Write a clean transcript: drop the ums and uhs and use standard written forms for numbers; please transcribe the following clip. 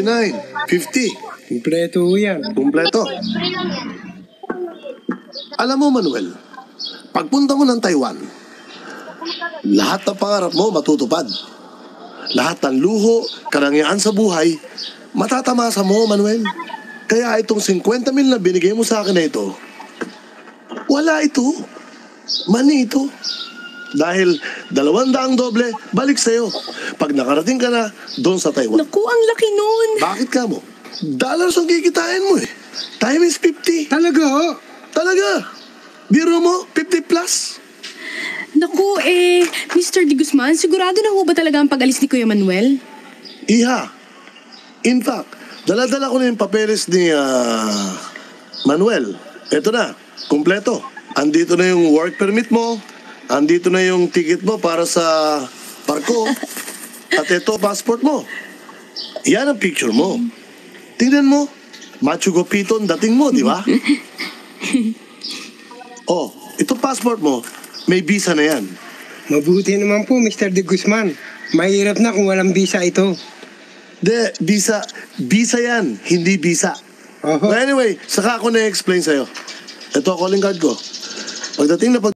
49, 50. Kompleto yan. Kumpleto. Alam mo, Manuel, pagpunta mo ng Taiwan, lahat ng pangarap mo matutupad. Lahat ng luho, karangyaan sa buhay, matatamasa mo, Manuel. Kaya itong 50 mil na binigay mo sa akin na ito, wala ito. Mani ito. Dahil 200 doble, balik sa'yo. Pag nakarating ka na doon sa Taiwan. Naku, ang laki nun. Bakit ka mo? Dollars ang kikitain mo eh. Time is 50. Talaga ho? Talaga. Biro mo, 50 plus. Naku, Mr. De Guzman, sigurado na ho ba talaga ang pag-alis ni Kuya Manuel? Iha. In fact, dala-dala ko na yung papeles ni Manuel. Ito na, kumpleto. Andito na yung work permit mo. Andito na yung ticket mo para sa barko. At ito, passport mo. Yan ang picture mo. Tingnan mo. Machu Piton dating mo, di ba? Oh, ito passport mo. May visa na yan. Mabuti naman po, Mr. De Guzman. Mahirap na kung walang visa ito. Visa. Visa yan, hindi visa. Oho. Anyway, saka ako na-explain sa'yo. Ito, calling card ko. Pagdating na